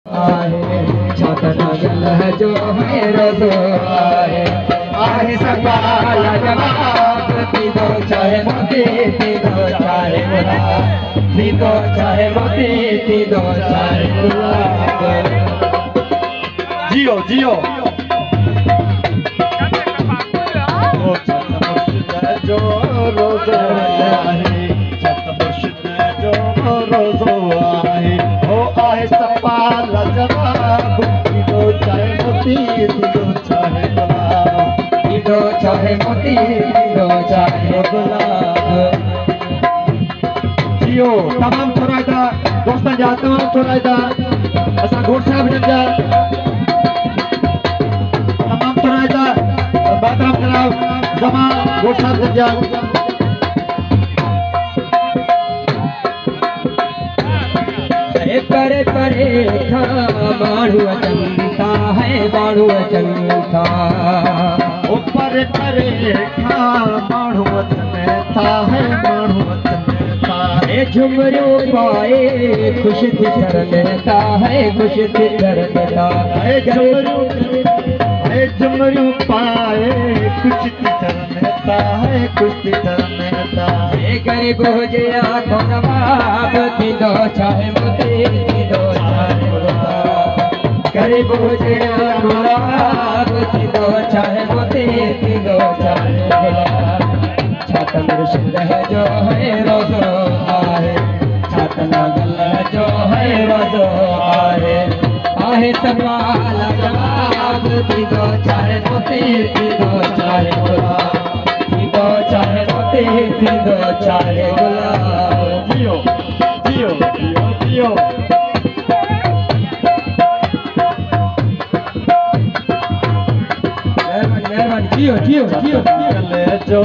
आहे छातना गल है जो है रोजो आहे आहे सवाल जवाब दीदो चाहे मोती दीदो चाहे गुलाब दीदो चाहे मोती दीदो चाहे गुलाब। जियो जियो जो रोजो आहे छत मुर्शिद जो रोजो आहे हो आहे सवाल जवाब दीदो चाहे मोती दीदो चाहे गुलाब दीदो चाहे मोती दीदो चाहे गुलाब। जियो तमाम थोराइदा दोस्तन जा तमाम थोराइदा असा घोट साहब जा तमाम थोराइदा बातराम जनाब जमा घोट साहब जा परे परे था माण्हू अचंता है माण्हू अचंता ऊपर परे था माण्हू अचंता है माण्हू अचंता ए झुमरू पाए खुश थी करता है खुश थी करता है झुमरू पाए कुछ करता है कुछ करता ए गरीब हो जे आंखों नवाब दीदो चाहे मोती दीदो चाहे गुलाब गरीब हो जे आंखों नवाब दीदो चाहे मोती दीदो चाहे गुलाब। छत मुर्शिद है जो है रोजो आहे छातना गल है जो है रोजो आहे आहे सवाल जवाब दीदो चाहे मोती दीदो चाहे गुलाब दीदो चाहे मोती दीदो चाहे गुलाब। जियो जियो जियो जियो मेहरबानी जियो जियो जियो जो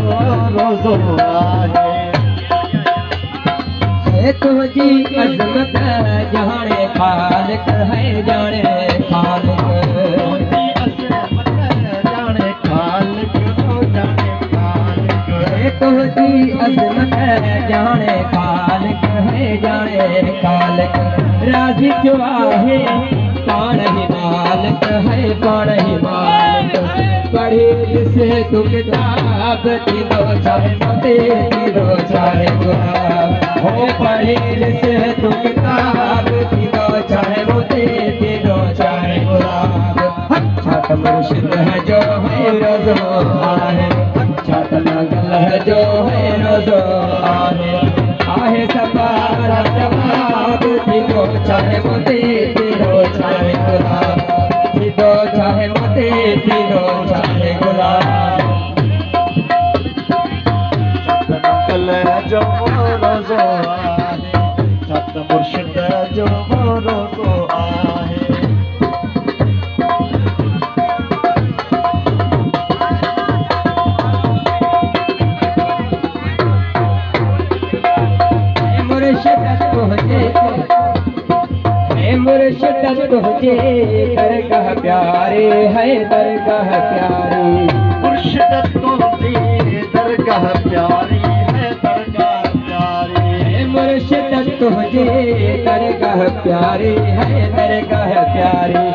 रोजो आहे तुझी अजमत जाने खालिक है जाने खालिक जाने खालिक जाने खालिक तुझी अजमत जाने खालिक है जाने खालिक राजी जो आहे पाण ही मालिक है पाण ही मालिक पढ़ी जिसे तू किताब दीदो चाहे मोती दीदो चाहे गुलाब हो पढ़ी जिसे तू किताब दीदो चाहे मोती दीदो चाहे गुलाब। छत मुर्शिद है जो है रोजो आहे छातना गल है जो है रोजो आहे आहे सवाल जवाब दीदो चाहे मोती दीदो चाहे गुलाब दीदो चाहे मोती दीदो चाहे गुलाब। गल जो रोजो आहे छत मुर्शिद जो रोजो आहे मुर्शिद तुझे दरगाह प्यारे है दरगाह प्यारी मुर्शिद तुझे दरगाह प्यारी है दरगाह प्यारी मुर्शिद तुझे दरगाह प्यारी है दरगाह प्यारी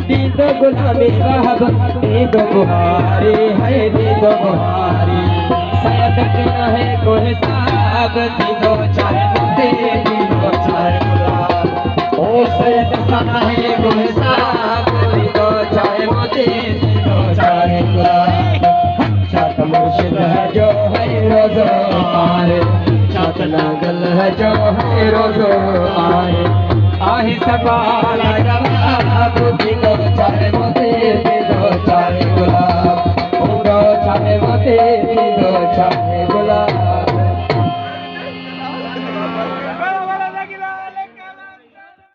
दीदो गुलामी वहब दीदो बुहारी है दीदो बुहारी सयादत न है कोई साहब दीदो चाहे मोती दीदो चाहे गुलाब ओ सैयद सना है कोई साहब दीदो चाहे मोती दीदो चाहे गुलाब। छत मुर्शिद है जो है रोजो आहे छातना गल है जो है रोजो आहे आहे सवाल जवाब दीदो चाहे मोती दीदो चाहे गुलाब दीदो चाहे मोती दीदो चाहे गुलाब।